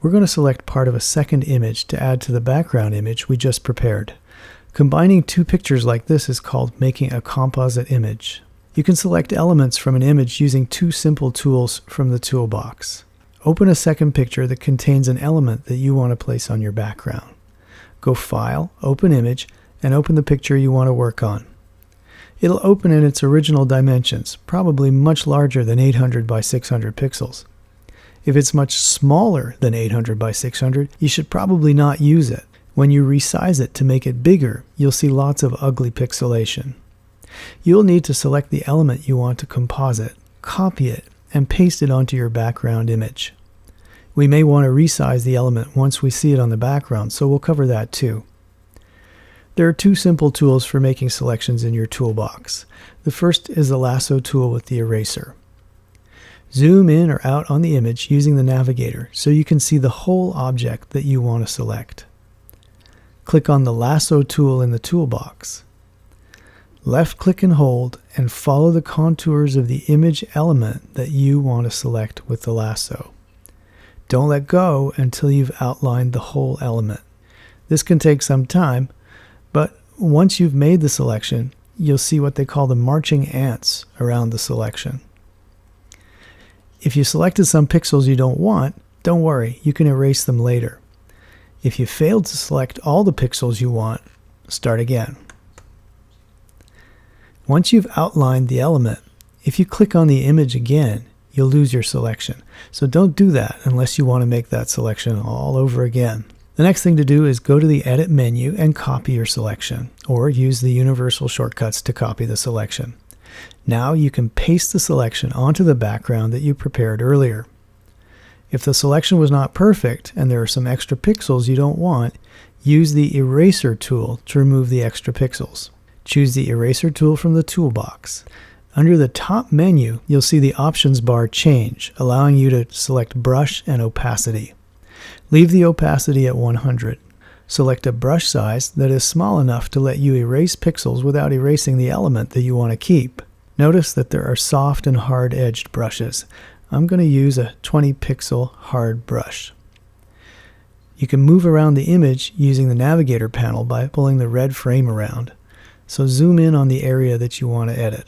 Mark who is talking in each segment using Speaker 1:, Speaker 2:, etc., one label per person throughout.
Speaker 1: We're going to select part of a second image to add to the background image we just prepared. Combining two pictures like this is called making a composite image. You can select elements from an image using two simple tools from the toolbox. Open a second picture that contains an element that you want to place on your background. Go File, Open Image, and open the picture you want to work on. It'll open in its original dimensions, probably much larger than 800 by 600 pixels. If it's much smaller than 800 by 600, you should probably not use it. When you resize it to make it bigger, you'll see lots of ugly pixelation. You'll need to select the element you want to composite, copy it, and paste it onto your background image. We may want to resize the element once we see it on the background, so we'll cover that too. There are two simple tools for making selections in your toolbox. The first is the lasso tool with the eraser. Zoom in or out on the image using the navigator so you can see the whole object that you want to select. Click on the lasso tool in the toolbox. Left-click and hold and follow the contours of the image element that you want to select with the lasso. Don't let go until you've outlined the whole element. This can take some time, but once you've made the selection, you'll see what they call the marching ants around the selection. If you selected some pixels you don't want, don't worry, you can erase them later. If you failed to select all the pixels you want, start again. Once you've outlined the element, if you click on the image again, you'll lose your selection. So don't do that unless you want to make that selection all over again. The next thing to do is go to the Edit menu and copy your selection, or use the universal shortcuts to copy the selection. Now you can paste the selection onto the background that you prepared earlier. If the selection was not perfect and there are some extra pixels you don't want, use the Eraser tool to remove the extra pixels. Choose the Eraser tool from the toolbox. Under the top menu, you'll see the options bar change, allowing you to select Brush and Opacity. Leave the opacity at 100. Select a brush size that is small enough to let you erase pixels without erasing the element that you want to keep. Notice that there are soft and hard-edged brushes. I'm going to use a 20 pixel hard brush. You can move around the image using the navigator panel by pulling the red frame around. So zoom in on the area that you want to edit.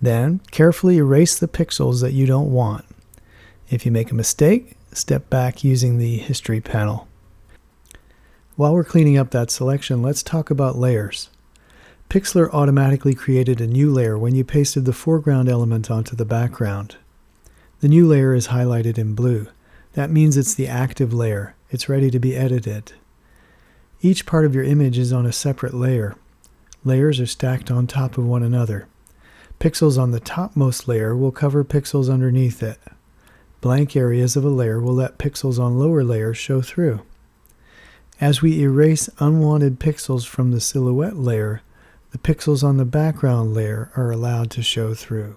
Speaker 1: Then carefully erase the pixels that you don't want. If you make a mistake, step back using the history panel. While we're cleaning up that selection, let's talk about layers. Pixlr automatically created a new layer when you pasted the foreground element onto the background. The new layer is highlighted in blue. That means it's the active layer. It's ready to be edited. Each part of your image is on a separate layer. Layers are stacked on top of one another. Pixels on the topmost layer will cover pixels underneath it. Blank areas of a layer will let pixels on lower layers show through. As we erase unwanted pixels from the silhouette layer, the pixels on the background layer are allowed to show through.